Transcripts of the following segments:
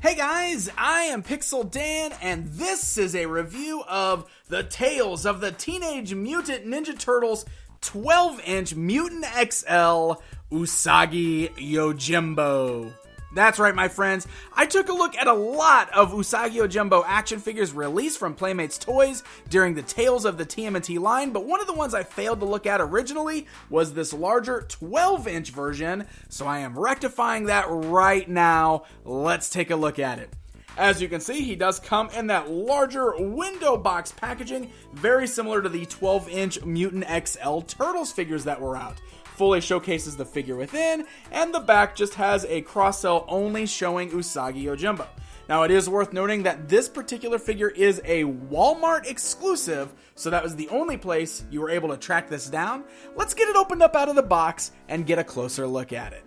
Hey guys, I am Pixel Dan, and this is a review of the Tales of the Teenage Mutant Ninja Turtles 12-inch Mutant XL Usagi Yojimbo. That's right, my friends. I took a look at a lot of Usagi Yojimbo action figures released from Playmates Toys during the Tales of the TMNT line, but one of the ones I failed to look at originally was this larger 12-inch version, so I am rectifying that right now. Let's take a look at it. As you can see, he does come in that larger window box packaging, very similar to the 12-inch Mutant XL Turtles figures that were out. Fully showcases the figure within, and the back just has a cross-sell only showing Usagi Yojimbo. Now, it is worth noting that this particular figure is a Wal-Mart exclusive, so that was the only place you were able to track this down. Let's get it opened up out of the box and get a closer look at it.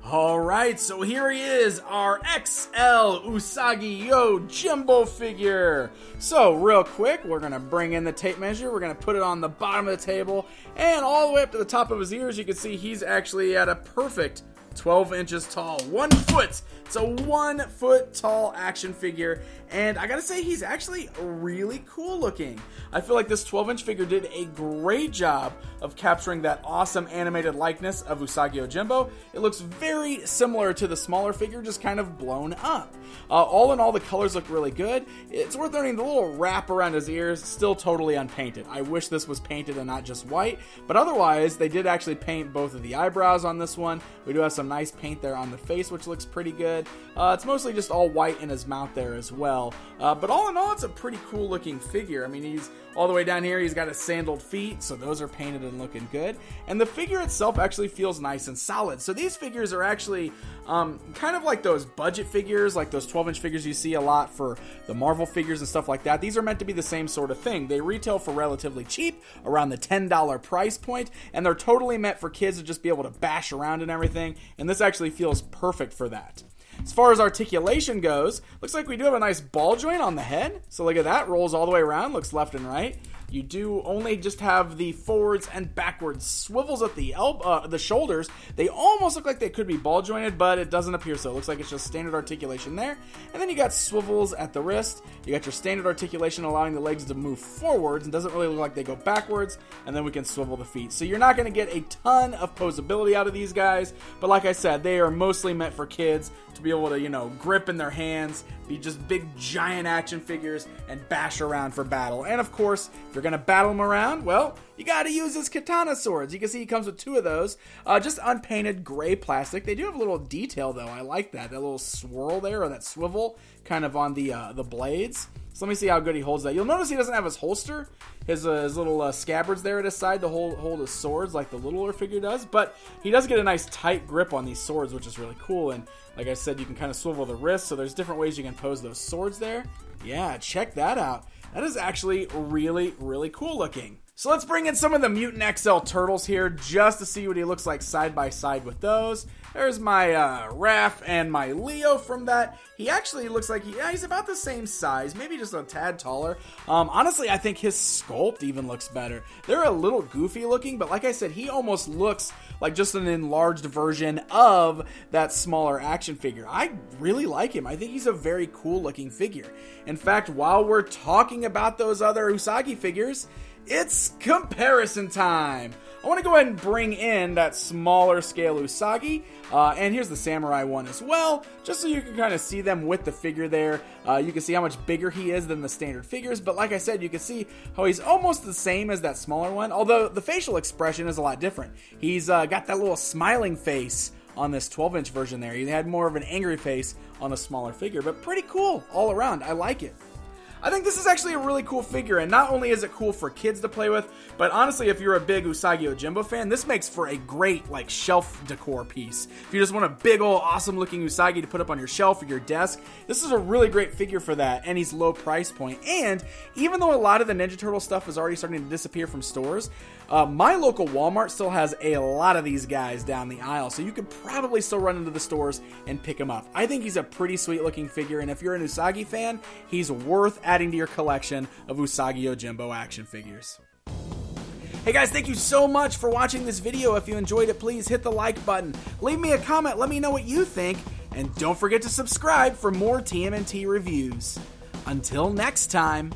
Alright, so here he is, our XL Usagi Yojimbo figure. So, real quick, we're going to bring in the tape measure, we're going to put it on the bottom of the table, and all the way up to the top of his ears, you can see he's actually at a perfect 12 inches tall, 1 foot. It's a 1 foot tall action figure, and I gotta say, he's actually really cool looking. I feel like this 12-inch figure did a great job of capturing that awesome animated likeness of Usagi Yojimbo. It looks very similar to the smaller figure, just kind of blown up. All in all, the colors look really good. It's worth noting the little wrap around his ears, still totally unpainted. I wish this was painted and not just white, but otherwise, they did actually paint both of the eyebrows on this one. We do have some nice paint there on the face, which looks pretty good. It's mostly just all white in his mouth there as well. But all in all, it's a pretty cool looking figure. I mean, he's all the way down here, he's got his sandaled feet, so those are painted and looking good. And the figure itself actually feels nice and solid. So these figures are actually kind of like those budget figures, like those 12-inch figures you see a lot for the Marvel figures and stuff like that. These are meant to be the same sort of thing. They retail for relatively cheap, around the $10 price point, and they're totally meant for kids to just be able to bash around and everything, and this actually feels perfect for that. As far as articulation goes, looks like we do have a nice ball joint on the head. So look at that, rolls all the way around, looks left and right. You do only just have the forwards and backwards swivels at the shoulders. They almost look like they could be ball jointed, but it doesn't appear so. It looks like it's just standard articulation there. And then you got swivels at the wrist. You got your standard articulation allowing the legs to move forwards. It doesn't really look like they go backwards. And then we can swivel the feet. So you're not going to get a ton of posability out of these guys. But like I said, they are mostly meant for kids to be able to, grip in their hands, be just big giant action figures, and bash around for battle. And of course, if you're going to battle them around, well, you got to use his katana swords. You can see he comes with 2 of those, just unpainted gray plastic. They do have a little detail though. I like that little swirl there, or that swivel kind of on the blades. So let me see how good he holds that. You'll notice he doesn't have his holster, his little scabbards there at his side to hold his swords like the littler figure does, but he does get a nice tight grip on these swords, which is really cool. And like I said, you can kind of swivel the wrist, so there's different ways you can pose those swords there. Yeah, check that out. That is actually really, really cool looking. So let's bring in some of the Mutant XL Turtles here just to see what he looks like side by side with those. There's my Raph and my Leo from that. He actually looks like he's about the same size, maybe just a tad taller. Honestly, I think his sculpt even looks better. They're a little goofy looking, but like I said, he almost looks like just an enlarged version of that smaller action figure. I really like him. I think he's a very cool looking figure. In fact, while we're talking about those other Usagi figures, it's comparison time. I want to go ahead and bring in that smaller scale Usagi, and here's the Samurai one as well, just so you can kind of see them with the figure there. You can see how much bigger he is than the standard figures, but like I said, you can see how he's almost the same as that smaller one, although the facial expression is a lot different. He's got that little smiling face on this 12-inch version there. He had more of an angry face on the smaller figure, but pretty cool all around. I like it. I think this is actually a really cool figure, and not only is it cool for kids to play with, but honestly, if you're a big Usagi Yojimbo fan, this makes for a great, shelf decor piece. If you just want a big old awesome looking Usagi to put up on your shelf or your desk, this is a really great figure for that, and he's low price point. And even though a lot of the Ninja Turtle stuff is already starting to disappear from stores, my local Walmart still has a lot of these guys down the aisle, so you could probably still run into the stores and pick him up. I think he's a pretty sweet looking figure, and if you're an Usagi fan, he's worth adding to your collection of Usagi Yojimbo action figures. Hey guys, thank you so much for watching this video. If you enjoyed it, please hit the like button. Leave me a comment, let me know what you think. And don't forget to subscribe for more TMNT reviews. Until next time.